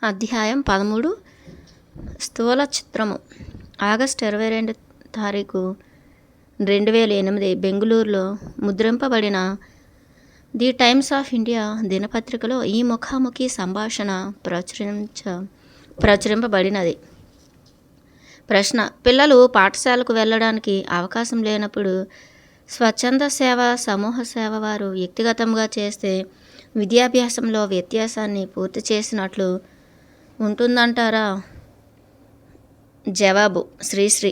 అధ్యాయం 13 స్థూల చిత్రము. ఆగస్టు 22 తారీఖు 2008 బెంగుళూరులో ముద్రింపబడిన ది టైమ్స్ ఆఫ్ ఇండియా దినపత్రికలో ఈ ముఖాముఖి సంభాషణ ప్రచురింపబడినది. ప్రశ్న: పిల్లలు పాఠశాలకు వెళ్ళడానికి అవకాశం లేనప్పుడు స్వచ్ఛంద సేవ, సమూహ సేవ వారు వ్యక్తిగతంగా చేస్తే విద్యాభ్యాసంలో వ్యత్యాసాన్ని పూర్తి చేసినట్లు ఉంటుందంటారా? జవాబు: శ్రీశ్రీ.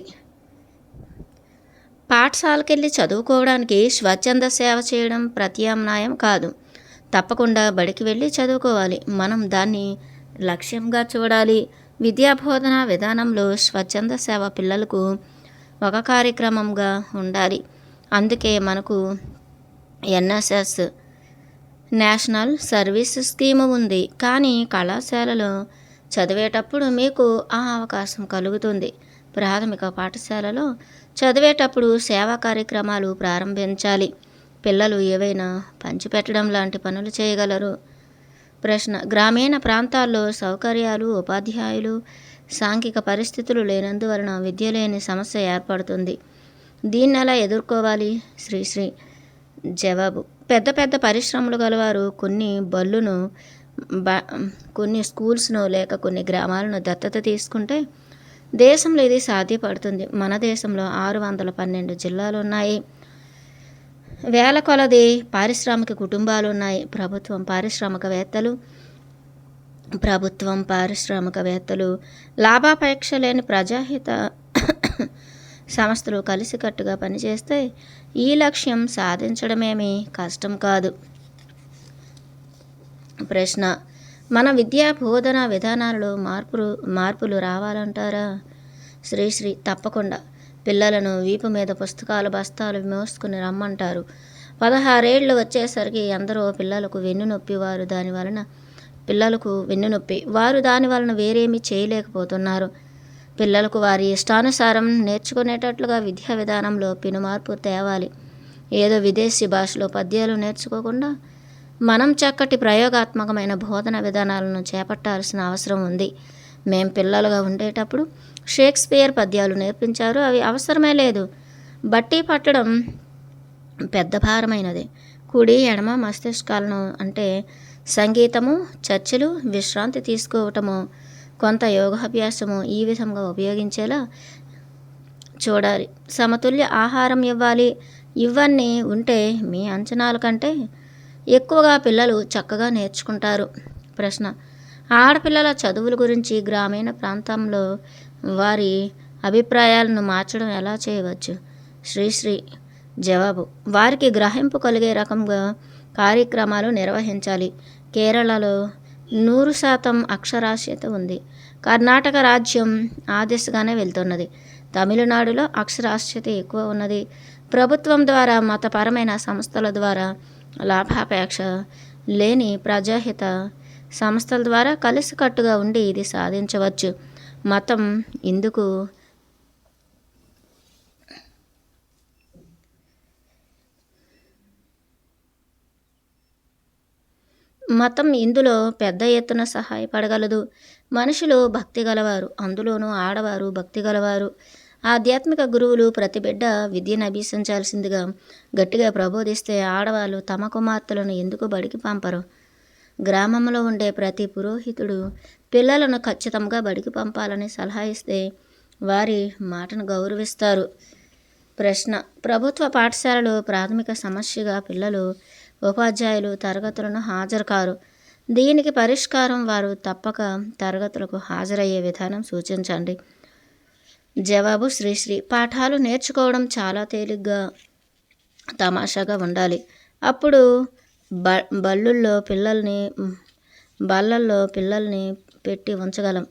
పాఠశాలకెళ్ళి చదువుకోవడానికి స్వచ్ఛంద సేవ చేయడం ప్రత్యామ్నాయం కాదు. తప్పకుండా బడికి వెళ్ళి చదువుకోవాలి. మనం దాన్ని లక్ష్యంగా చూడాలి. విద్యాబోధన విధానంలో స్వచ్ఛంద సేవ పిల్లలకు ఒక కార్యక్రమంగా ఉండాలి. అందుకే మనకు ఎన్ఎస్ఎస్ నేషనల్ సర్వీస్ స్కీము ఉంది. కానీ కళాశాలలో చదివేటప్పుడు మీకు ఆ అవకాశం కలుగుతుంది. ప్రాథమిక పాఠశాలలో చదివేటప్పుడు సేవా కార్యక్రమాలు ప్రారంభించాలి. పిల్లలు ఏవైనా పంచిపెట్టడం లాంటి పనులు చేయగలరు. ప్రశ్న: గ్రామీణ ప్రాంతాల్లో సౌకర్యాలు, ఉపాధ్యాయులు, సాంఘిక పరిస్థితులు లేనందువలన విద్య లేని సమస్య ఏర్పడుతుంది. దీన్ని ఎలా ఎదుర్కోవాలి? శ్రీశ్రీ. జవాబు: పెద్ద పెద్ద పరిశ్రమలు గలవారు కొన్ని స్కూల్స్ను లేక కొన్ని గ్రామాలను దత్తత తీసుకుంటే దేశంలో ఇది సాధ్యపడుతుంది. మన దేశంలో 612 జిల్లాలు ఉన్నాయి. వేల కొలది పారిశ్రామిక కుటుంబాలు ఉన్నాయి. ప్రభుత్వం పారిశ్రామికవేత్తలు, లాభాపేక్ష లేని ప్రజాహిత సంస్థలు కలిసికట్టుగా పనిచేస్తే ఈ లక్ష్యం సాధించడమేమీ కష్టం కాదు. ప్రశ్న: మన విద్యా బోధనా విధానాలలో మార్పులు రావాలంటారా? శ్రీశ్రీ. తప్పకుండా. పిల్లలను వీపు మీద పుస్తకాలు బస్తాలు మోసుకుని రమ్మంటారు. 16 ఏళ్ళు వచ్చేసరికి ఎందరో పిల్లలకు వెన్నునొప్పి, వారు దాని వలన వేరేమీ చేయలేకపోతున్నారు. పిల్లలకు వారి ఇష్టానుసారం నేర్చుకునేటట్లుగా విద్యా విధానంలో పెనుమార్పు తేవాలి. ఏదో విదేశీ భాషలో పద్యాలు నేర్చుకోకుండా మనం చక్కటి ప్రయోగాత్మకమైన బోధన విధానాలను చేపట్టాల్సిన అవసరం ఉంది. మేం పిల్లలుగా ఉండేటప్పుడు షేక్స్పియర్ పద్యాలు నేర్పించారు. అవి అవసరమే లేదు. బట్టి పట్టడం పెద్ద భారమైనది. కుడి ఎడమ మస్తిష్కాలను అంటే సంగీతము, చర్చలు, విశ్రాంతి తీసుకోవటము, కొంత యోగాభ్యాసము ఈ విధంగా ఉపయోగించేలా చూడాలి. సమతుల్య ఆహారం ఇవ్వాలి. ఇవన్నీ ఉంటే మీ అంచనాల కంటే ఎక్కువగా పిల్లలు చక్కగా నేర్చుకుంటారు. ప్రశ్న: ఆడపిల్లల చదువుల గురించి గ్రామీణ ప్రాంతంలో వారి అభిప్రాయాలను మార్చడం ఎలా చేయవచ్చు? శ్రీశ్రీ. జవాబు: వారికి గ్రహింపు కలిగే రకంగా కార్యక్రమాలు నిర్వహించాలి. కేరళలో 100% అక్షరాస్యత ఉంది. కర్ణాటక రాజ్యం ఆ దిశగానే వెళ్తున్నది. తమిళనాడులో అక్షరాస్యత ఎక్కువ ఉన్నది. ప్రభుత్వం ద్వారా, మతపరమైన సంస్థల ద్వారా, లాభాపేక్ష లేని ప్రజాహిత సంస్థల ద్వారా కలిసికట్టుగా ఉండి ఇది సాధించవచ్చు. మతం ఇందులో పెద్ద ఎత్తున సహాయపడగలదు. మనుషులు భక్తి గలవారు, అందులోనూ ఆడవారు భక్తి గలవారు. ఆధ్యాత్మిక గురువులు ప్రతి బిడ్డ విద్యను అభ్యసించాల్సిందిగా గట్టిగా ప్రబోధిస్తే ఆడవాళ్ళు తమ కుమార్తెలను ఎందుకు బడికి పంపరు? గ్రామంలో ఉండే ప్రతి పురోహితుడు పిల్లలను ఖచ్చితంగా బడికి పంపాలని సలహా ఇస్తే వారి మాటను గౌరవిస్తారు. ప్రశ్న: ప్రభుత్వ పాఠశాలలో ప్రాథమిక సమస్యగా పిల్లలు, ఉపాధ్యాయులు తరగతులను హాజరు కారు. దీనికి పరిష్కారం వారు తప్పక తరగతులకు హాజరయ్యే విధానం సూచించండి. జవాబు: శ్రీశ్రీ. పాఠాలు నేర్చుకోవడం చాలా తేలిగ్గా, తమాషాగా ఉండాలి. అప్పుడు బళ్ళల్లో పిల్లల్ని పెట్టి ఉంచగలం.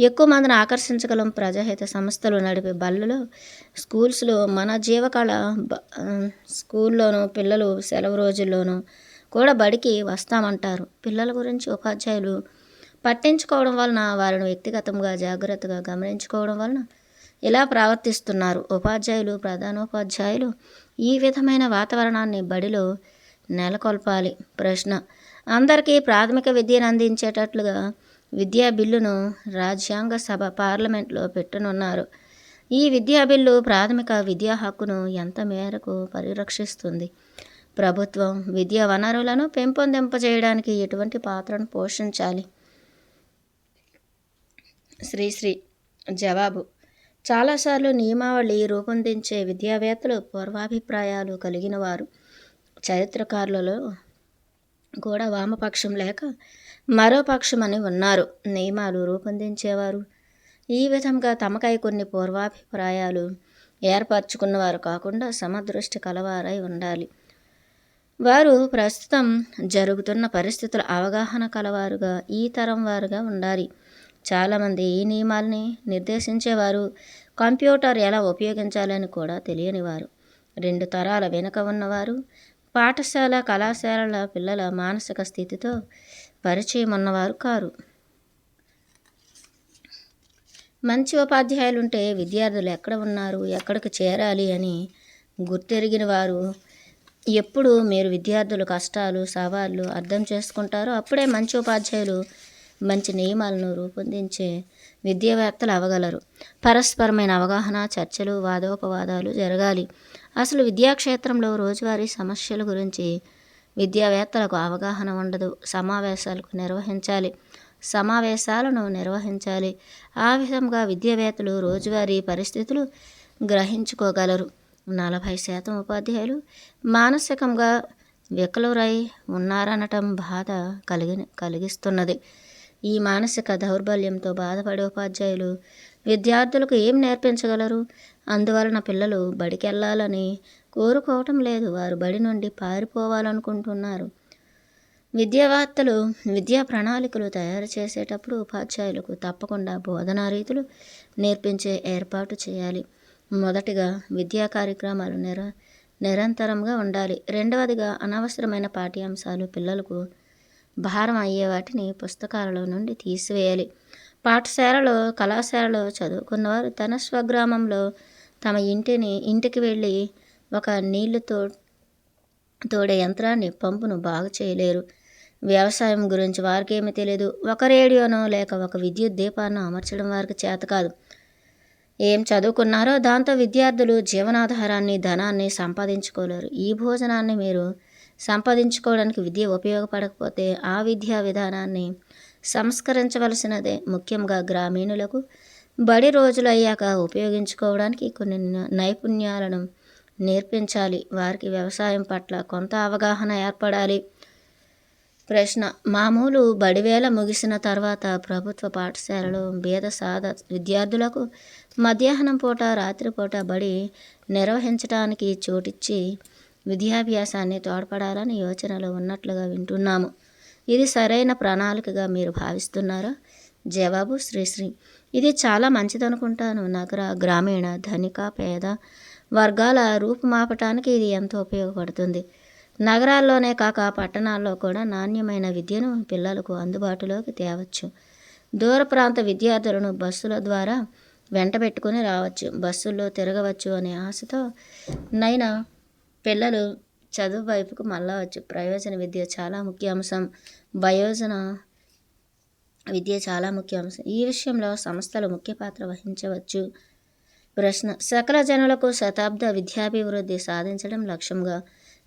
ఎక్కువ మందిని ఆకర్షించగలం. ప్రజాహిత సంస్థలు నడిపే బళ్ళలో, స్కూల్స్లో మన జీవకళ స్కూల్లోనూ పిల్లలు సెలవు రోజుల్లోనూ కూడా బడికి వస్తామంటారు. పిల్లల గురించి ఉపాధ్యాయులు పట్టించుకోవడం వలన, వారిని వ్యక్తిగతంగా జాగ్రత్తగా గమనించుకోవడం వలన ఇలా ప్రవర్తిస్తున్నారు. ఉపాధ్యాయులు, ప్రధానోపాధ్యాయులు ఈ విధమైన వాతావరణాన్ని బడిలో నెలకొల్పాలి. ప్రశ్న: అందరికీ ప్రాథమిక విద్యను అందించేటట్లుగా విద్యా బిల్లును రాజ్యాంగ సభ పార్లమెంట్లో పెట్టనున్నారు. ఈ విద్యా బిల్లు ప్రాథమిక విద్యా హక్కును ఎంత మేరకు పరిరక్షిస్తుంది? ప్రభుత్వం విద్యా వనరులను పెంపొందింపజేయడానికి ఎటువంటి పాత్రను పోషించాలి? శ్రీశ్రీ జవాబు: చాలాసార్లు నియమావళి రూపొందించే విద్యావేత్తలు పూర్వాభిప్రాయాలు కలిగిన వారు. చరిత్రకారులలో కూడా వామపక్షం లేక మరో పక్షమని ఉన్నారు. నియమాలు రూపొందించేవారు ఈ విధంగా తమకై కొన్ని పూర్వాభిప్రాయాలు ఏర్పరచుకున్నవారు కాకుండా సమదృష్టి కలవారై ఉండాలి. వారు ప్రస్తుతం జరుగుతున్న పరిస్థితుల అవగాహన కలవారుగా, ఈ తరం వారుగా ఉండాలి. చాలామంది ఈ నియమాల్ని నిర్దేశించేవారు కంప్యూటర్ ఎలా ఉపయోగించాలని కూడా తెలియనివారు. 2 తరాల వెనుక ఉన్నవారు, పాఠశాల కళాశాలల పిల్లల మానసిక స్థితితో పరిచయం ఉన్నవారు కారు. మంచి ఉపాధ్యాయులుంటే విద్యార్థులు ఎక్కడ ఉన్నారు, ఎక్కడికి చేరాలి అని గుర్తెరిగిన వారు. ఎప్పుడు మీరు విద్యార్థుల కష్టాలు, సవాళ్ళు అర్థం చేసుకుంటారో అప్పుడే మంచి ఉపాధ్యాయులు మంచి నియమాలను రూపొందించే విద్యావేత్తలు అవ్వగలరు. పరస్పరమైన అవగాహన, చర్చలు, వాదోపవాదాలు జరగాలి. అసలు విద్యాక్షేత్రంలో రోజువారీ సమస్యల గురించి విద్యావేత్తలకు అవగాహన ఉండదు. సమావేశాలను నిర్వహించాలి. ఆ విధంగా విద్యావేత్తలు రోజువారీ పరిస్థితులు గ్రహించుకోగలరు. 40% ఉపాధ్యాయులు మానసికంగా వికలురై ఉన్నారనటం బాధ కలిగిస్తున్నది. ఈ మానసిక దౌర్బల్యంతో బాధపడే ఉపాధ్యాయులు విద్యార్థులకు ఏం నేర్పించగలరు? అందువలన పిల్లలు బడికెళ్ళాలని కోరుకోవటం లేదు, వారు బడి నుండి పారిపోవాలనుకుంటున్నారు. విద్యావేత్తలు విద్యా ప్రణాళికలు తయారు చేసేటప్పుడు ఉపాధ్యాయులకు తప్పకుండా బోధనా రీతులు నేర్పించే ఏర్పాటు చేయాలి. మొదటిగా విద్యా కార్యక్రమాలు నిరంతరంగా ఉండాలి. రెండవదిగా అనవసరమైన పాఠ్యాంశాలు, పిల్లలకు భారం అయ్యే వాటిని పుస్తకాలలో నుండి తీసివేయాలి. పాఠశాలలో, కళాశాలలో చదువుకున్నవారు తన స్వగ్రామంలో తమ ఇంటికి వెళ్ళి ఒక నీళ్లు తోడే యంత్రాన్ని, పంపును బాగు చేయలేరు. వ్యవసాయం గురించి వారికి ఏమీ తెలియదు. ఒక రేడియోనో లేక ఒక విద్యుత్ దీపాన్ని అమర్చడం వారికి చేత కాదు. ఏం చదువుకున్నారో దాంతో విద్యార్థులు జీవనాధారాన్ని, ధనాన్ని సంపాదించుకోలేరు. ఈ భోజనాన్ని మీరు సంపాదించుకోవడానికి విద్య ఉపయోగపడకపోతే ఆ విద్యా విధానాన్ని సంస్కరించవలసినదే. ముఖ్యంగా గ్రామీణులకు బడి రోజులయ్యాక ఉపయోగించుకోవడానికి కొన్ని నైపుణ్యాలను నేర్పించాలి. వారికి వ్యవసాయం పట్ల కొంత అవగాహన ఏర్పడాలి. ప్రశ్న: మామూలు బడివేళ ముగిసిన తర్వాత ప్రభుత్వ పాఠశాలలో బీద సాదా విద్యార్థులకు మధ్యాహ్నం పూట, రాత్రిపూట బడి నిర్వహించడానికి చోటిచ్చి విద్యాభ్యాసాన్ని తోడ్పడాలని యోచనలో ఉన్నట్లుగా వింటున్నాము. ఇది సరైన ప్రణాళికగా మీరు భావిస్తున్నారా? జవాబు: శ్రీశ్రీ: ఇది చాలా మంచిదనుకుంటాను. నగర, గ్రామీణ, ధనిక, పేద వర్గాల రూపుమాపటానికి ఇది ఎంతో ఉపయోగపడుతుంది. నగరాల్లోనే కాక పట్టణాల్లో కూడా నాణ్యమైన విద్యను పిల్లలకు అందుబాటులోకి తేవచ్చు. దూర ప్రాంత విద్యార్థులను బస్సుల ద్వారా వెంటబెట్టుకుని రావచ్చు, బస్సుల్లో తిరగవచ్చు అనే ఆశతో నైనా పిల్లలు చదువు వైపుకు మళ్ళవచ్చు. ప్రయోజన విద్య చాలా ముఖ్య అంశం. వయోజన విద్య చాలా ముఖ్య అంశం. ఈ విషయంలో సంస్థలు ముఖ్య పాత్ర వహించవచ్చు. ప్రశ్న: సకల జనులకు శతాబ్ద విద్యాభివృద్ధి సాధించడం లక్ష్యంగా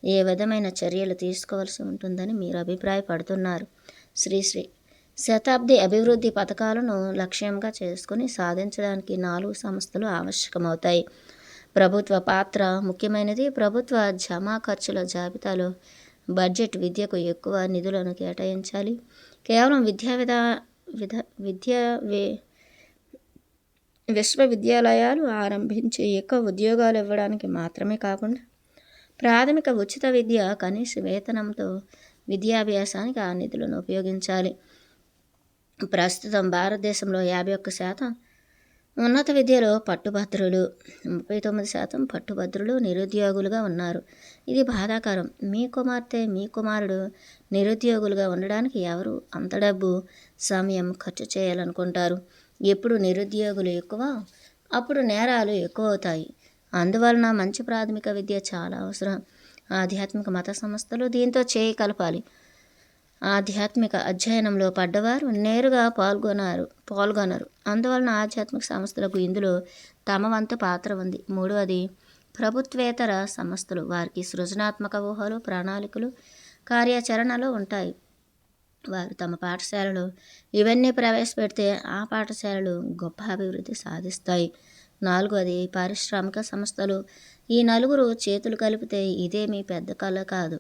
ఏ విధమైన చర్యలు తీసుకోవాల్సి ఉంటుందని మీరు అభిప్రాయపడుతున్నారు? శ్రీశ్రీ: శతాబ్ది అభివృద్ధి పథకాలను లక్ష్యంగా చేసుకుని సాధించడానికి 4 సంస్థలు ఆవశ్యకమవుతాయి. ప్రభుత్వ పాత్ర ముఖ్యమైనది. ప్రభుత్వ జమా ఖర్చుల జాబితాలో బడ్జెట్ విద్యకు ఎక్కువ నిధులను కేటాయించాలి. కేవలం విశ్వవిద్యాలయాలు ఆరంభించి ఎక్కువ ఉద్యోగాలు ఇవ్వడానికి మాత్రమే కాకుండా ప్రాథమిక ఉచిత విద్య, కనీస వేతనంతో విద్యాభ్యాసానికి ఆ నిధులను ఉపయోగించాలి. ప్రస్తుతం భారతదేశంలో 51% ఉన్నత విద్యలో పట్టుభద్రులు, 39% పట్టుభద్రులు నిరుద్యోగులుగా ఉన్నారు. ఇది బాధాకరం. మీ కుమార్తె, మీ కుమారుడు నిరుద్యోగులుగా ఉండడానికి ఎవరు అంత డబ్బు, సమయం ఖర్చు చేయాలనుకుంటారు? ఎప్పుడు నిరుద్యోగులు ఎక్కువ, అప్పుడు నేరాలు ఎక్కువ అవుతాయి. అందువలన మంచి ప్రాథమిక విద్య చాలా అవసరం. ఆధ్యాత్మిక మత సంస్థలు దీంతో చేయి కలపాలి. ఆధ్యాత్మిక అధ్యయనంలో పడ్డవారు నేరుగా పాల్గొనరు. అందువలన ఆధ్యాత్మిక సంస్థలకు ఇందులో తమ వంతు పాత్ర ఉంది. మూడవది, ప్రభుత్వేతర సంస్థలు. వారికి సృజనాత్మక ఊహలు, ప్రణాళికలు, కార్యాచరణలు ఉంటాయి. వారు తమ పాఠశాలలో ఇవన్నీ ప్రవేశపెడితే ఆ పాఠశాలలు గొప్ప అభివృద్ధి సాధిస్తాయి. నాలుగవది, పారిశ్రామిక సంస్థలు. ఈ నలుగురు చేతులు కలిపితే ఇదేమీ పెద్ద కళ కాదు.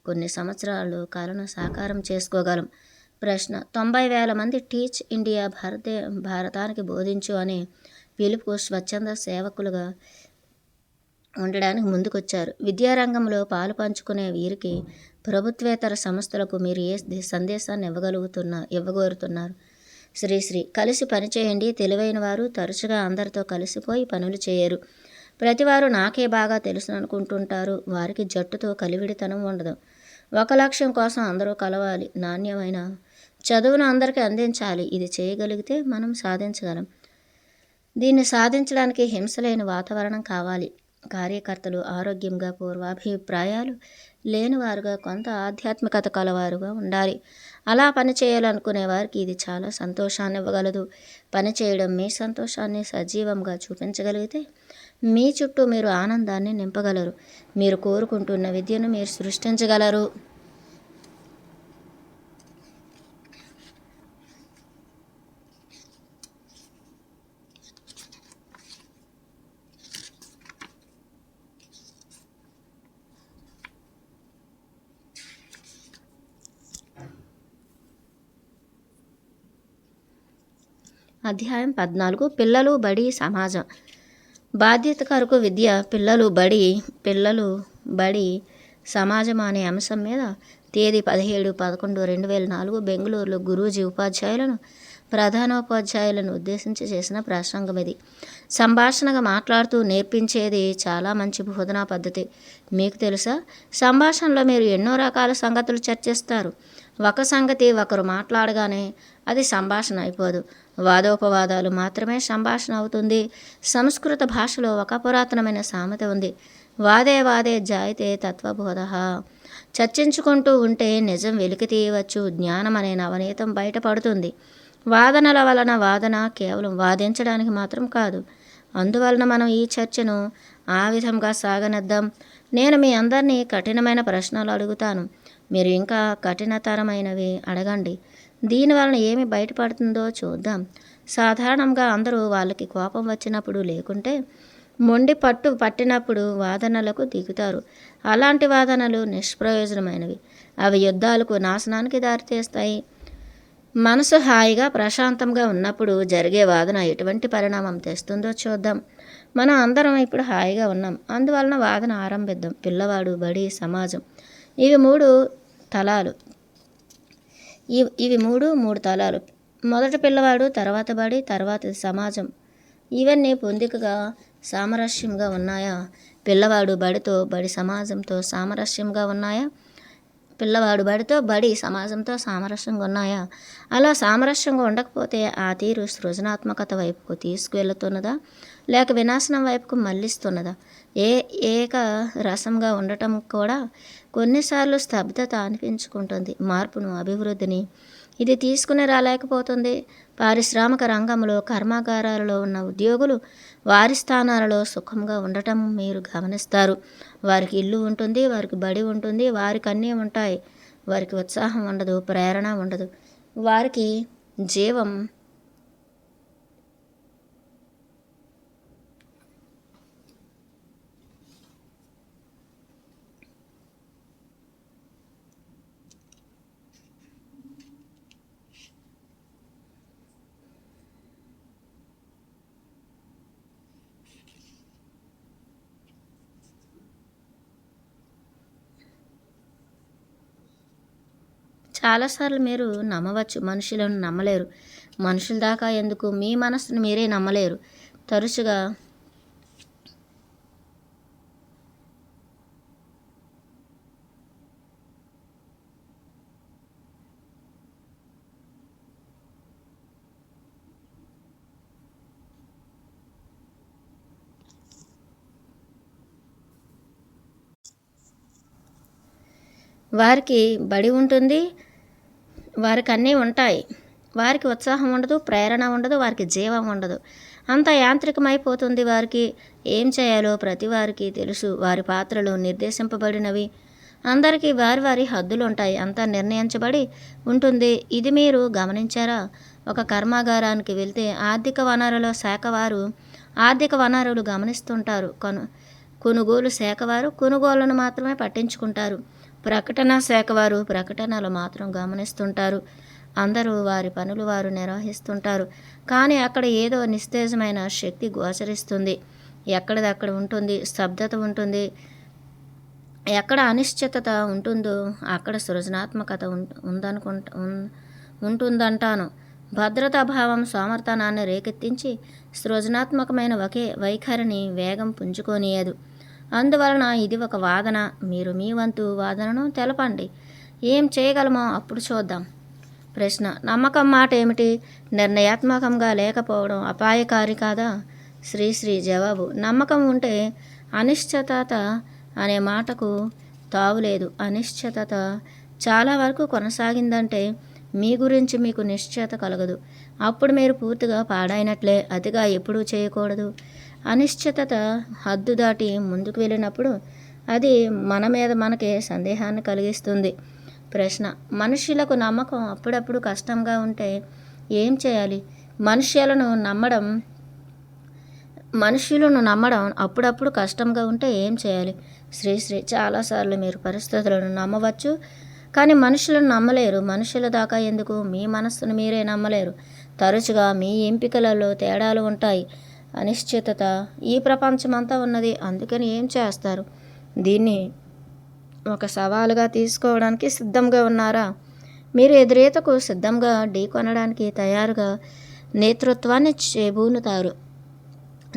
కొన్ని సంవత్సరాలు కళను సాకారం చేసుకోగలం. ప్రశ్న: 90,000 మంది టీచ్ ఇండియా భారతానికి బోధించు అనే పిలుపు స్వచ్ఛంద సేవకులుగా ఉండడానికి ముందుకొచ్చారు. విద్యారంగంలో పాలు పంచుకునే వీరికి, ప్రభుత్వేతర సంస్థలకు మీరు ఏ సందేశాన్ని ఇవ్వగోరుతున్నారు? శ్రీశ్రీ: కలిసి పనిచేయండి. తెలివైన వారు తరచుగా అందరితో కలిసిపోయి పనులు చేయరు. ప్రతివారు నాకే బాగా తెలుసుననుకుంటుంటారు. వారికి జట్టుతో కలివిడితనం ఉండదు. ఒక లక్ష్యం కోసం అందరూ కలవాలి. నాణ్యమైన చదువును అందరికీ అందించాలి. ఇది చేయగలిగితే మనం సాధించగలం. దీన్ని సాధించడానికి హింసలేని వాతావరణం కావాలి. కార్యకర్తలు ఆరోగ్యంగా, పూర్వాభిప్రాయాలు లేనివారుగా, కొంత ఆధ్యాత్మికత కలవారుగా ఉండాలి. అలా పని చేయాలనుకునే వారికి ఇది చాలా సంతోషాన్ని ఇవ్వగలదు. పని చేయడం మీ సంతోషాన్ని సజీవంగా చూపించగలిగితే మీ చుట్టూ మీరు ఆనందాన్ని నింపగలరు. మీరు కోరుకుంటున్న విద్యను మీరు సృష్టించగలరు. అధ్యాయం 14. పిల్లలు, బడి, సమాజం. బాధ్యత కొరకు విద్య, పిల్లలు, బడి, సమాజం అనే అంశం మీద తేదీ 17/11/2004 బెంగళూరులో గురూజీ ఉపాధ్యాయులను, ప్రధానోపాధ్యాయులను ఉద్దేశించి చేసిన ప్రసంగం ఇది. సంభాషణగా మాట్లాడుతూ నేర్పించేది చాలా మంచి బోధనా పద్ధతి. మీకు తెలుసా, సంభాషణలో మీరు ఎన్నో రకాల సంగతులు చర్చిస్తారు. ఒక సంగతి ఒకరు మాట్లాడగానే అది సంభాషణ అయిపోదు. వాదోపవాదాలు మాత్రమే సంభాషణ అవుతుంది. సంస్కృత భాషలో ఒక పురాతనమైన సామెత ఉంది: వాదే వాదే జాయితే తత్వబోధ. చర్చించుకుంటూ ఉంటే నిజం వెలికి తీయవచ్చు, జ్ఞానం అనే నవనీతం బయటపడుతుంది. వాదనల వలన వాదన కేవలం వాదించడానికి మాత్రం కాదు. అందువలన మనం ఈ చర్చను ఆ విధంగా సాగనిద్దాం. నేను మీ అందరినీ కఠినమైన ప్రశ్నలు అడుగుతాను. మీరు ఇంకా కఠినతరమైనవి అడగండి. దీనివలన ఏమి బయటపడుతుందో చూద్దాం. సాధారణంగా అందరూ వాళ్ళకి కోపం వచ్చినప్పుడు, లేకుంటే మొండి పట్టినప్పుడు వాదనలకు దిగుతారు. అలాంటి వాదనలు నిష్ప్రయోజనమైనవి. అవి యుద్ధాలకు, నాశనానికి దారితీస్తాయి. మనసు హాయిగా, ప్రశాంతంగా ఉన్నప్పుడు జరిగే వాదన ఎటువంటి పరిణామం తెస్తుందో చూద్దాం. మనం అందరం ఇప్పుడు హాయిగా ఉన్నాం. అందువలన వాదన ఆరంభిద్దాం. పిల్లవాడు, బడి, సమాజం. ఇవి మూడు తలాలు. మొదట పిల్లవాడు, తర్వాత బడి, తర్వాత సమాజం. ఇవన్నీ పొందికగా సామరస్యంగా ఉన్నాయా? పిల్లవాడు బడితో, బడి సమాజంతో సామరస్యంగా ఉన్నాయా? పిల్లవాడు బడితో, బడి సమాజంతో సామరస్యంగా ఉన్నాయా? అలా సామరస్యంగా ఉండకపోతే ఆ తీరు సృజనాత్మకత వైపుకు తీసుకువెళుతున్నదా, లేక వినాశనం వైపుకు మళ్లిస్తున్నదా? ఏక రసంగా ఉండటం కూడా కొన్నిసార్లు స్తబ్దత అనిపించుకుంటుంది. మార్పును, అభివృద్ధిని ఇది తీసుకుని రాలేకపోతుంది. పారిశ్రామిక రంగంలో, కర్మాగారాలలో ఉన్న ఉద్యోగులు వారి స్థానాలలో సుఖంగా ఉండటం మీరు గమనిస్తారు. వారికి ఇల్లు ఉంటుంది, వారికి బడి ఉంటుంది, వారికి అన్నీ ఉంటాయి. వారికి ఉత్సాహం ఉండదు, ప్రేరణ ఉండదు. వారికి జీవం చాలాసార్లు మీరు నమ్మవచ్చు, మనుషులను నమ్మలేరు. మనుషుల దాకా ఎందుకు, మీ మనస్సును మీరే నమ్మలేరు. తరచుగా వారికి బడి ఉంటుంది, వారికి అన్నీ ఉంటాయి, వారికి ఉత్సాహం ఉండదు, ప్రేరణ ఉండదు, వారికి జీవం ఉండదు. అంత యాంత్రికమైపోతుంది వారికి. ఏం చేయాలో ప్రతి వారికి తెలుసు. వారి పాత్రలు నిర్దేశింపబడినవి. అందరికీ వారి వారి హద్దులు ఉంటాయి. అంతా నిర్ణయించబడి ఉంటుంది. ఇది మీరు గమనించారా? ఒక కర్మాగారానికి వెళ్తే ఆర్థిక వనరుల శాఖ వారు ఆర్థిక వనరులు గమనిస్తుంటారు. కొనుగోలు శాఖ వారు కొనుగోళ్లను మాత్రమే పట్టించుకుంటారు. ప్రకటన శాఖ వారు ప్రకటనలు మాత్రం గమనిస్తుంటారు. అందరూ వారి పనులు వారు నిర్వహిస్తుంటారు. కానీ అక్కడ ఏదో నిస్తేజమైన శక్తి గోచరిస్తుంది. ఎక్కడిదక్కడ ఉంటుంది, స్తబ్దత ఉంటుంది. ఎక్కడ అనిశ్చితత ఉంటుందో అక్కడ సృజనాత్మకత ఉంటుందంటాను. భద్రతాభావం సోమర్తనాన్ని రేకెత్తించి సృజనాత్మకమైన వైఖరిని వేగం పుంజుకోనియదు. అందువలన ఇది ఒక వాదన. మీరు మీ వంతు వాదనను తెలపండి. ఏం చేయగలమో అప్పుడు చూద్దాం. ప్రశ్న: నమ్మకం మాట ఏమిటి? నిర్ణయాత్మకంగా లేకపోవడం అపాయకారి కాదా? శ్రీశ్రీ జవాబు: నమ్మకం ఉంటే అనిశ్చితత అనే మాటకు తావులేదు. అనిశ్చితత చాలా వరకు కొనసాగిందంటే మీ గురించి మీకు నిశ్చయత కలగదు. అప్పుడు మీరు పూర్తిగా పాడైనట్లే. అతిగా ఎప్పుడూ చేయకూడదు. అనిశ్చితత హద్దు దాటి ముందుకు వెళ్ళినప్పుడు అది మన మీద మనకే సందేహాన్ని కలిగిస్తుంది. ప్రశ్న: మనుష్యులకు నమ్మకం అప్పుడప్పుడు కష్టంగా ఉంటే ఏం చేయాలి? మనుష్యులను నమ్మడం అప్పుడప్పుడు కష్టంగా ఉంటే ఏం చేయాలి? శ్రీశ్రీ: చాలాసార్లు మీరు పరిస్థితులను నమ్మవచ్చు, కానీ మనుషులను నమ్మలేరు. మనుషుల దాకా ఎందుకు, మీ మనస్సును మీరే నమ్మలేరు. తరచుగా మీ ఎంపికలలో తేడాలు ఉంటాయి. అనిశ్చితత ఈ ప్రపంచమంతా ఉన్నది. అందుకని ఏం చేస్తారు? దీన్ని ఒక సవాలుగా తీసుకోవడానికి సిద్ధంగా ఉన్నారా? మీరు ఎదురీతకు సిద్ధంగా ఢీకొనడానికి తయారుగా నేతృత్వాన్ని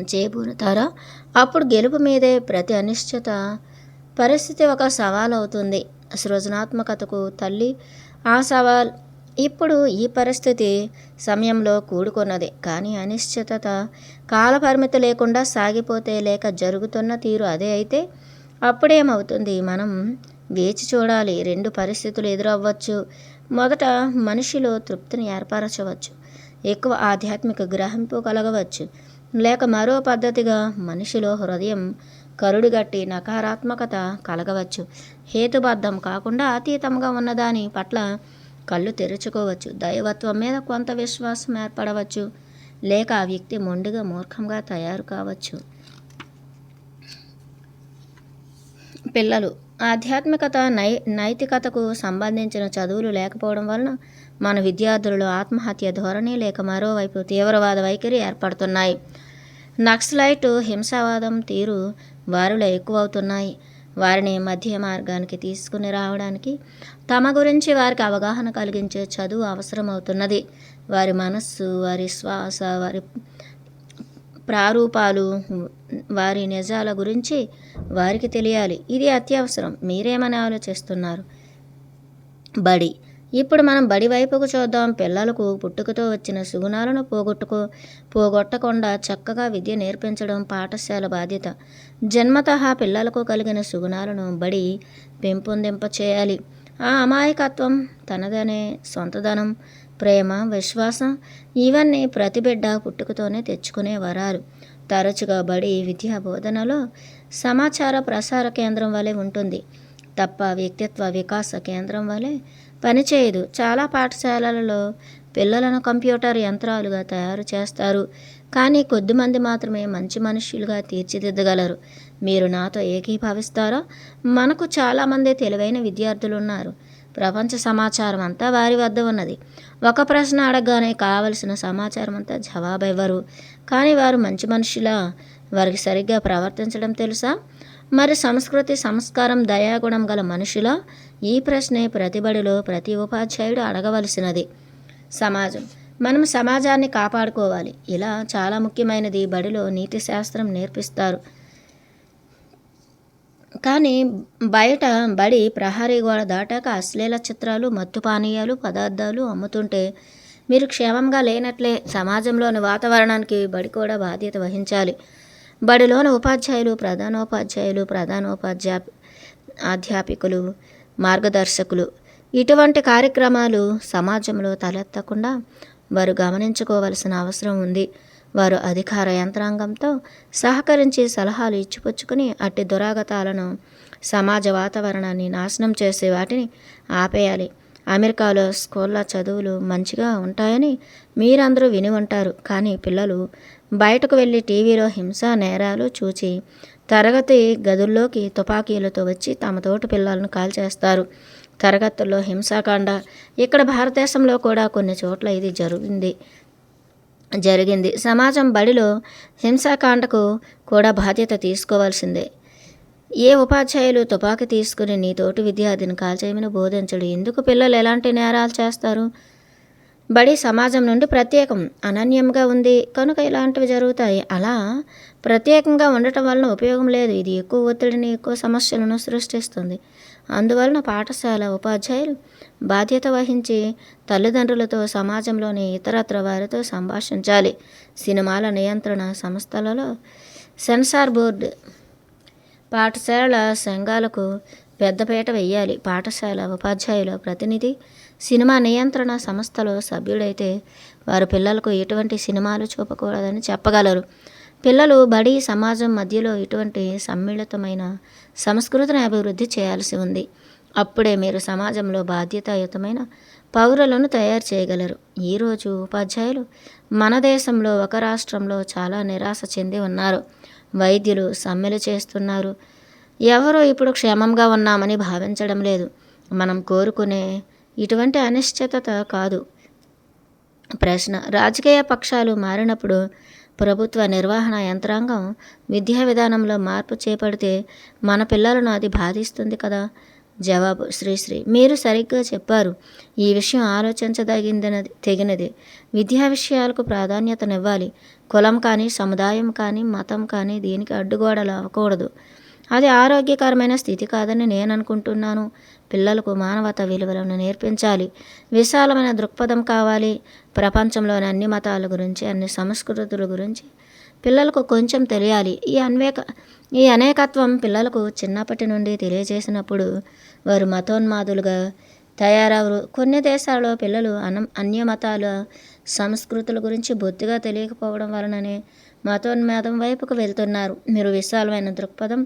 చేబూనుతారా? అప్పుడు గెలుపు మీదే. ప్రతి అనిశ్చిత పరిస్థితి ఒక సవాల్ అవుతుంది. సృజనాత్మకతకు తల్లి ఆ సవాల్. ఇప్పుడు ఈ పరిస్థితి సమయంలో కూడుకున్నది. కానీ అనిశ్చితత కాలపరిమితి లేకుండా సాగిపోతే, లేక జరుగుతున్న తీరు అదే అయితే అప్పుడేమవుతుంది? మనం వేచి చూడాలి. రెండు పరిస్థితులు ఎదురవ్వచ్చు. మొదట మనిషిలో తృప్తిని ఏర్పరచవచ్చు, ఎక్కువ ఆధ్యాత్మిక గ్రహింపు కలగవచ్చు. లేక మరో పద్ధతిగా మనిషిలో హృదయం కరుడుగట్టి నకారాత్మకత కలగవచ్చు. హేతుబద్ధం కాకుండా అతీతంగా ఉన్నదాని పట్ల కళ్ళు తెరుచుకోవచ్చు. దైవత్వం మీద కొంత విశ్వాసం ఏర్పడవచ్చు. లేక ఆ వ్యక్తి మొండిగా మూర్ఖంగా తయారు కావచ్చు. పిల్లలు ఆధ్యాత్మికత నైతికతకు సంబంధించిన చదువులు లేకపోవడం వలన మన విద్యార్థులలో ఆత్మహత్య ధోరణి లేక మరోవైపు తీవ్రవాద వైఖరి ఏర్పడుతున్నాయి. నక్సలైట్ హింసావాదం తీరు వారిలో ఎక్కువవుతున్నాయి. వారిని మధ్య మార్గానికి తీసుకుని రావడానికి తమ గురించి వారికి అవగాహన కలిగించే చదువు అవసరమవుతున్నది. వారి మనస్సు, వారి శ్వాస, వారి ప్రారూపాలు, వారి నిజాల గురించి వారికి తెలియాలి. ఇది అత్యవసరం. మీరేమని ఆలోచిస్తున్నారు? బడి. ఇప్పుడు మనం బడి వైపుకు చూద్దాం. పిల్లలకు పుట్టుకతో వచ్చిన సుగుణాలను పోగొట్టకుండా చక్కగా విద్య నేర్పించడం పాఠశాల బాధ్యత. జన్మతః పిల్లలకు కలిగిన సుగుణాలను బడి పెంపొందింప చేయాలి. ఆ అమాయకత్వం, తనదనే సొంతదనం, ప్రేమ, విశ్వాసం ఇవన్నీ ప్రతి బిడ్డ పుట్టుకతోనే తెచ్చుకునే వరాలు. తరచుగా బడి విద్యా బోధనలో సమాచార ప్రసార కేంద్రం వలె ఉంటుంది తప్ప వ్యక్తిత్వ వికాస కేంద్రం వలె పనిచేయదు. చాలా పాఠశాలలలో పిల్లలను కంప్యూటర్ యంత్రాలుగా తయారు చేస్తారు. కానీ కొద్దిమంది మాత్రమే మంచి మనుష్యులుగా తీర్చిదిద్దగలరు. మీరు నాతో ఏకీభవిస్తారా? మనకు చాలామంది తెలివైన విద్యార్థులు ఉన్నారు. ప్రపంచ సమాచారం అంతా వారి వద్ద ఉన్నది. ఒక ప్రశ్న అడగగానే కావలసిన సమాచారం అంతా జవాబు ఇవ్వరు. కానీ వారు మంచి మనుషులా? వారికి సరిగ్గా ప్రవర్తించడం తెలుసా? మరి సంస్కృతి, సంస్కారం, దయాగుణం గల మనుషులా? ఈ ప్రశ్నే ప్రతిబడిలో ప్రతి ఉపాధ్యాయుడు అడగవలసినది. సమాజం. మనం సమాజాన్ని కాపాడుకోవాలి. ఇలా చాలా ముఖ్యమైనది. బడిలో నీతి శాస్త్రం నేర్పిస్తారు. కానీ బడి ప్రహరీ గోడ దాటాక అశ్లీల చిత్రాలు, మత్తు పానీయాలు, పదార్థాలు అమ్ముతుంటే మీరు క్షేమంగా లేనట్లే. సమాజంలోని వాతావరణానికి బడి కూడా బాధ్యత వహించాలి. బడిలోని ఉపాధ్యాయులు, అధ్యాపకులు, మార్గదర్శకులు ఇటువంటి కార్యక్రమాలు సమాజంలో తలెత్తకుండా వారు గమనించుకోవలసిన అవసరం ఉంది. వారు అధికార యంత్రాంగంతో సహకరించి సలహాలు ఇచ్చిపుచ్చుకుని అట్టి దురాగతాలను, సమాజ వాతావరణాన్ని నాశనం చేసే వాటిని ఆపేయాలి. అమెరికాలో స్కూళ్ళ చదువులు మంచిగా ఉంటాయని మీరందరూ విని ఉంటారు. కానీ పిల్లలు బయటకు వెళ్ళి టీవీలో హింసా నేరాలు చూచి తరగతి గదుల్లోకి తుపాకీలతో వచ్చి తమ తోటి పిల్లలను కాల్చేస్తారు. తరగతుల్లో హింసాకాండ ఇక్కడ భారతదేశంలో కూడా కొన్ని చోట్ల ఇది జరిగింది. సమాజం బడిలో హింసాకాండకు కూడా బాధ్యత తీసుకోవాల్సిందే. ఏ ఉపాధ్యాయులు తుపాకీ తీసుకుని నీ తోటి విద్యార్థిని కాల్చేయమని బోధించడు. ఎందుకు పిల్లలు ఎలాంటి నేరాలు చేస్తారు? బడి సమాజం నుండి ప్రత్యేకం, అనన్యంగా ఉంది కనుక ఇలాంటివి జరుగుతాయి. అలా ప్రత్యేకంగా ఉండటం వలన ఉపయోగం లేదు. ఇది ఎక్కువ ఒత్తిడిని, ఎక్కువ సమస్యలను సృష్టిస్తుంది. అందువలన పాఠశాల ఉపాధ్యాయులు బాధ్యత వహించి తల్లిదండ్రులతో, సమాజంలోని ఇతరత్ర వారితో సంభాషించాలి. సినిమాల నియంత్రణ సంస్థలలో సెన్సార్ బోర్డు, పాఠశాల సంఘాలకు పెద్దపీట వెయ్యాలి. పాఠశాల ఉపాధ్యాయుల ప్రతినిధి సినిమా నియంత్రణ సంస్థలో సభ్యుడైతే వారు పిల్లలకు ఎటువంటి సినిమాలు చూపకూడదని చెప్పగలరు. పిల్లలు బడి సమాజం మధ్యలో ఇటువంటి సమ్మిళితమైన సంస్కృతిని అభివృద్ధి చేయాల్సి ఉంది. అప్పుడే మీరు సమాజంలో బాధ్యతాయుతమైన పౌరులను తయారు చేయగలరు. ఈరోజు ఉపాధ్యాయులు మన దేశంలో ఒక రాష్ట్రంలో చాలా నిరాశ చెంది ఉన్నారు. వైద్యులు సమ్మెలు చేస్తున్నారు. ఎవరూ ఇప్పుడు క్షేమంగా ఉన్నామని భావించడం లేదు. మనం కోరుకునే ఇటువంటి అనిశ్చితత కాదు ప్రశ్న. రాజకీయ పక్షాలు మారినప్పుడు ప్రభుత్వ నిర్వహణ యంత్రాంగం విద్యా విధానంలో మార్పు చేపడితే మన పిల్లలను అది బాధిస్తుంది కదా. జవాబు: శ్రీశ్రీ, మీరు సరిగ్గా చెప్పారు. ఈ విషయం తెగినది. విద్యా విషయాలకు ప్రాధాన్యతనివ్వాలి. కులం కానీ, సముదాయం కానీ, మతం కానీ దీనికి అడ్డుగోడలు అవ్వకూడదు. అది ఆరోగ్యకరమైన స్థితి కాదని నేను అనుకుంటున్నాను. పిల్లలకు మానవతా విలువలను నేర్పించాలి. విశాలమైన దృక్పథం కావాలి. ప్రపంచంలోని అన్ని మతాల గురించి, అన్ని సంస్కృతుల గురించి పిల్లలకు కొంచెం తెలియాలి. ఈ అనేకత్వం పిల్లలకు చిన్నప్పటి నుండి తెలియజేసినప్పుడు వారు మతోన్మాదులుగా తయారవరు. కొన్ని దేశాల్లో పిల్లలు అన్య మతాల సంస్కృతుల గురించి బొత్తిగా తెలియకపోవడం వలననే మతోన్మాదం వైపుకు వెళ్తున్నారు. మీరు విశాలమైన దృక్పథం,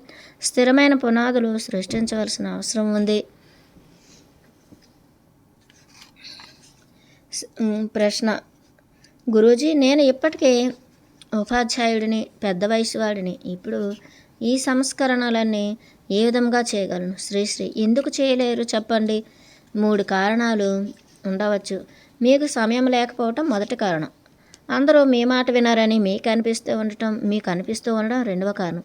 స్థిరమైన పునాదులు సృష్టించవలసిన అవసరం ఉంది. ప్రశ్న: గురూజీ, నేను ఇప్పటికే ఉపాధ్యాయుడిని, పెద్ద వయసు వాడిని. ఇప్పుడు ఈ సంస్కరణలన్నీ ఏ విధంగా చేయగలను? శ్రీశ్రీ: ఎందుకు చేయలేరు చెప్పండి. 3 కారణాలు ఉండవచ్చు. మీకు సమయం లేకపోవటం మొదటి కారణం. అందరూ మీ మాట వినారని మీకు అనిపిస్తూ ఉండడం రెండవ కారణం.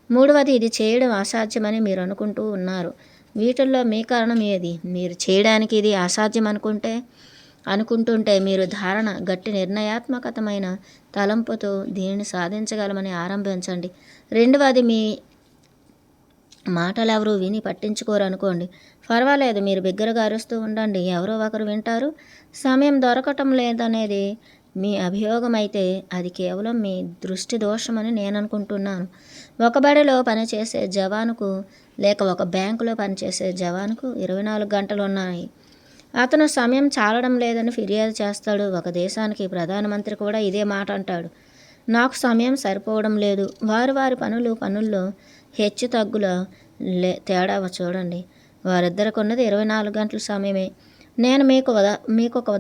మూడవది, ఇది చేయడం అసాధ్యమని మీరు అనుకుంటూ ఉన్నారు. వీటిల్లో మీ కారణం ఏది? మీరు చేయడానికి ఇది అసాధ్యం అనుకుంటుంటే మీరు గట్టి నిర్ణయాత్మకమైన తలంపుతో దీనిని సాధించగలమని ఆరంభించండి. రెండవది, మీ మాటలు ఎవరు విని పట్టించుకోరు అనుకోండి. పర్వాలేదు, మీరు బిగ్గరగా అరుస్తూ ఉండండి, ఎవరో ఒకరు వింటారు. సమయం దొరకటం లేదనేది మీ అభియోగం అయితే అది కేవలం మీ దృష్టి దోషమని నేను అనుకుంటున్నాను. ఒక బడిలో పనిచేసే జవానుకు లేక ఒక బ్యాంకులో పనిచేసే జవానుకు 24 గంటలు ఉన్నాయి. అతను సమయం చాలడం లేదని ఫిర్యాదు చేస్తాడు. ఒక దేశానికి ప్రధానమంత్రి కూడా ఇదే మాట అంటాడు. నాకు సమయం సరిపోవడం లేదు. వారి పనుల్లో హెచ్చు తగ్గుల తేడా చూడండి. వారిద్దరికున్నది 24 గంటల సమయమే. నేను మీకు ఒక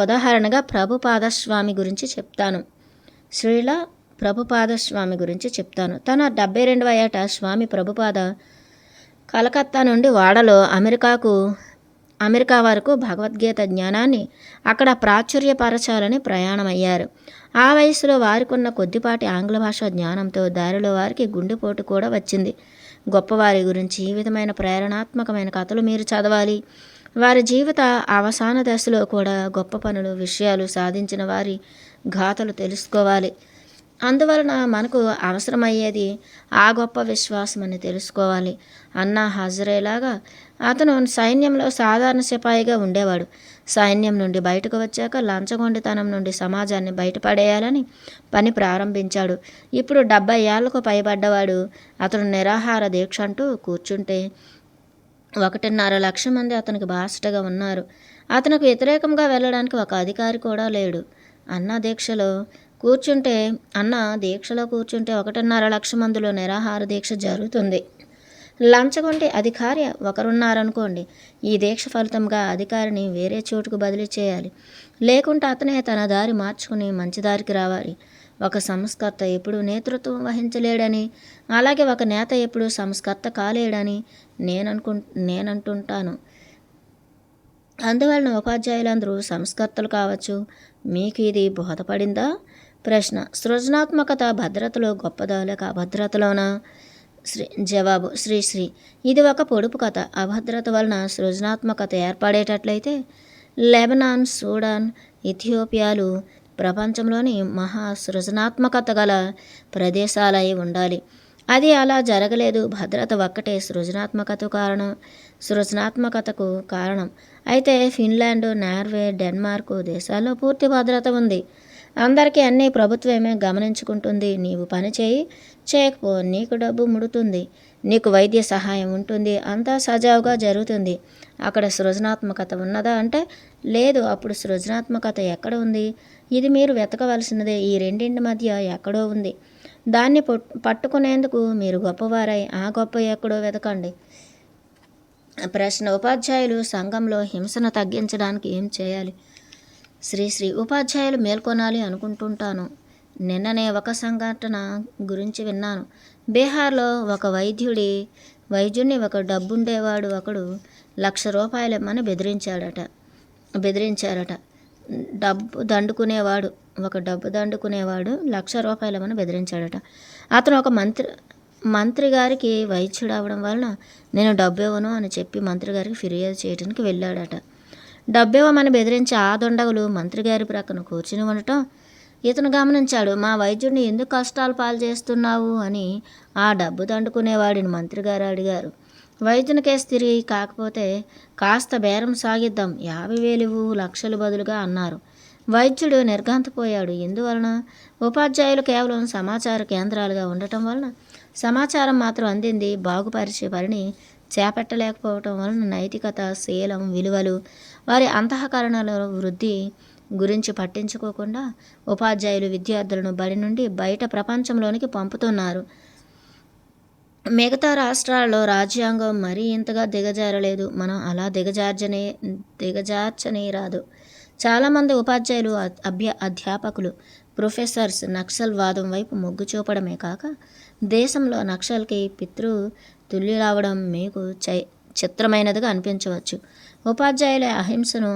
ఉదాహరణగా ప్రభుపాదస్వామి గురించి చెప్తాను. శ్రీల ప్రభుపాదస్వామి గురించి చెప్తాను. తన 72వ ఏట స్వామి ప్రభుపాద కలకత్తా నుండి వాడలో అమెరికా వరకు భగవద్గీత జ్ఞానాన్ని అక్కడ ప్రాచుర్యపరచాలని ప్రయాణమయ్యారు. ఆ వయసులో వారికున్న కొద్దిపాటి ఆంగ్ల భాషా జ్ఞానంతో దారిలో వారికి గుండెపోటు కూడా వచ్చింది. గొప్పవారి గురించి ఈ విధమైన ప్రేరణాత్మకమైన కథలు మీరు చదవాలి. వారి జీవిత అవసాన దశలో కూడా గొప్ప పనులు, విషయాలు సాధించిన వారి గాథలు తెలుసుకోవాలి. అందువలన మనకు అవసరమయ్యేది ఆ గొప్ప విశ్వాసం అని తెలుసుకోవాలి. అన్నా హజరేలాగా అతను సైన్యంలో సాధారణ సిపాయిగా ఉండేవాడు. సైన్యం నుండి బయటకు వచ్చాక లంచగొండితనం నుండి సమాజాన్ని బయటపడేయాలని పని ప్రారంభించాడు. ఇప్పుడు 70 ఏళ్లకు పైబడ్డవాడు. అతను నిరాహార దీక్ష అంటూ కూర్చుంటే 1.5 లక్షల మంది అతనికి బాసటగా ఉన్నారు. అతనికి వ్యతిరేకంగా వెళ్ళడానికి ఒక అధికారి కూడా లేడు. అన్న దీక్షలో కూర్చుంటే దీక్షలో కూర్చుంటే 1.5 లక్షల మందిలో నిరాహార దీక్ష జరుగుతుంది. లంచగొండి అధికారి ఒకరున్నారనుకోండి, ఈ దీక్ష ఫలితంగా అధికారిని వేరే చోటుకు బదిలీ చేయాలి. లేకుంటే అతనే తన దారి మార్చుకుని మంచి దారికి రావాలి. ఒక సంస్కర్త ఎప్పుడు నేతృత్వం వహించలేడని, అలాగే ఒక నేత ఎప్పుడు సంస్కర్త కాలేడని నేనంటుంటాను. అందువలన ఉపాధ్యాయులందరూ సంస్కర్తలు కావచ్చు. మీకు ఇది బోధపడిందా? ప్రశ్న: సృజనాత్మకత భద్రతలో గొప్పదా లేక అభద్రతలోనా? జవాబు: శ్రీశ్రీ, ఇది ఒక పొడుపు కథ. అభద్రత వలన సృజనాత్మకత ఏర్పడేటట్లయితే లెబనాన్, సూడాన్, ఇథియోపియాలు ప్రపంచంలోని మహా సృజనాత్మకత గల ప్రదేశాలై ఉండాలి. అది అలా జరగలేదు. భద్రత ఒక్కటే సృజనాత్మకతకు కారణం. అయితే ఫిన్లాండ్, నార్వే, డెన్మార్క్ దేశాల్లో పూర్తి భద్రత ఉంది. అందరికీ అన్నీ ప్రభుత్వమే గమనించుకుంటుంది. నీవు పని చేయకపో, నీకు డబ్బు ముడుతుంది, నీకు వైద్య సహాయం ఉంటుంది, అంతా సజావుగా జరుగుతుంది. అక్కడ సృజనాత్మకత ఉన్నదా అంటే లేదు. అప్పుడు సృజనాత్మకత ఎక్కడ ఉంది? ఇది మీరు వెతకవలసినదే. ఈ రెండింటి మధ్య ఎక్కడో ఉంది. దాన్ని పట్టుకునేందుకు మీరు గొప్పవారై ఆ గొప్ప ఎక్కడో వెతకండి. ప్రశ్న: ఉపాధ్యాయులు సంఘంలో హింసను తగ్గించడానికి ఏం చేయాలి? శ్రీశ్రీ: ఉపాధ్యాయులు మేల్కొనాలి అనుకుంటుంటాను. నిన్ననే ఒక సంఘటన గురించి విన్నాను. బీహార్లో ఒక వైద్యుడిని ఒక డబ్బుండేవాడు ఒకడు ₹1,00,000 ఇమ్మని బెదిరించారట. డబ్బు దండుకునేవాడు ₹1,00,000 ఇమ్మని బెదిరించాడట. అతను ఒక మంత్రి గారికి వైద్యుడు అవడం వలన నేను డబ్బు ఇవ్వను అని చెప్పి మంత్రి గారికి ఫిర్యాదు చేయడానికి వెళ్ళాడట. డబ్బు ఇవ్వమని బెదిరించి ఆ దొండగులు మంత్రి గారి ప్రక్కన కూర్చుని ఉండటం ఇతను గమనించాడు. మా వైద్యుడిని ఎందుకు కష్టాలు పాలు చేస్తున్నావు అని ఆ డబ్బు దండుకునేవాడిని మంత్రి గారు అడిగారు. వైద్యుని కేసు తిరిగి కాకపోతే కాస్త బేరం సాగిద్దాం, 50,000 ఇవ్వు, లక్షలు బదులుగా అన్నారు. వైద్యుడు నిర్ఘాంతపోయాడు. ఎందువలన? ఉపాధ్యాయులు కేవలం సమాచార కేంద్రాలుగా ఉండటం వలన సమాచారం మాత్రం అందింది, బాగుపరిచే పనిని చేపట్టలేకపోవటం వలన నైతికత, శీలం, విలువలు, వారి అంతఃకరణల వృద్ధి గురించి పట్టించుకోకుండా ఉపాధ్యాయులు విద్యార్థులను బడి నుండి బయట ప్రపంచంలోనికి పంపుతున్నారు. మిగతా రాష్ట్రాల్లో రాజ్యాంగం మరీ ఇంతగా దిగజారలేదు. మనం అలా దిగజార్చనే రాదు. చాలామంది ఉపాధ్యాయులు, అధ్యాపకులు, ప్రొఫెసర్స్ నక్సల్వాదం వైపు మొగ్గు చూపడమే కాక దేశంలో నక్సల్కి తుల్యులవడం మీకు చిత్రమైనదిగా అనిపించవచ్చు. ఉపాధ్యాయుల అహింసను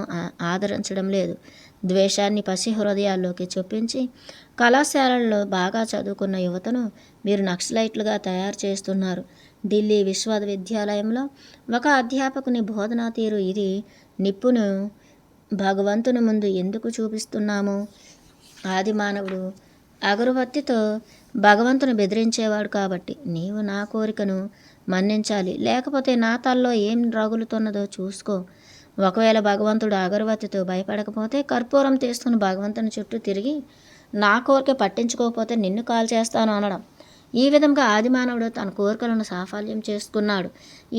ఆదరించడం లేదు. ద్వేషాన్ని పసి హృదయాల్లోకి చొప్పించి కళాశాలల్లో బాగా చదువుకున్న యువతను మీరు నక్సలైట్లుగా తయారు చేస్తున్నారు. ఢిల్లీ విశ్వవిద్యాలయంలో ఒక అధ్యాపకుని బోధనా తీరు ఇది. నిప్పును భగవంతుని ముందు ఎందుకు చూపిస్తున్నాము? ఆది మానవుడు అగరుబత్తితో భగవంతుని బెదిరించేవాడు కాబట్టి నీవు నా కోరికను మన్నించాలి, లేకపోతే నా తల్లో ఏం రగులుతున్నదో చూసుకో. ఒకవేళ భగవంతుడు అగరబత్తితో భయపడకపోతే కర్పూరం తీసుకుని భగవంతుని చుట్టూ తిరిగి నా కోరిక పట్టించుకోకపోతే నిన్ను కాల్ చేస్తాను అనడం. ఈ విధంగా ఆదిమానవుడు తన కోరికలను సాఫల్యం చేసుకున్నాడు.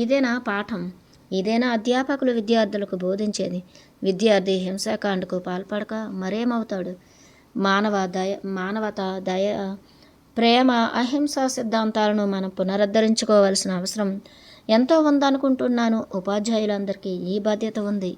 ఇదేనా పాఠం? ఇదేనా అధ్యాపకులు విద్యార్థులకు బోధించేది? విద్యార్థి హింసాకాండకు పాల్పడక మరేమవుతాడు? మానవత, దయ, ప్రేమ, అహింసా సిద్ధాంతాలను మనం పునరుద్ధరించుకోవాల్సిన అవసరం ఎంతో ఉందనుకుంటున్నాను. ఉపాధ్యాయులందరికీ ఈ బాధ్యత ఉంది.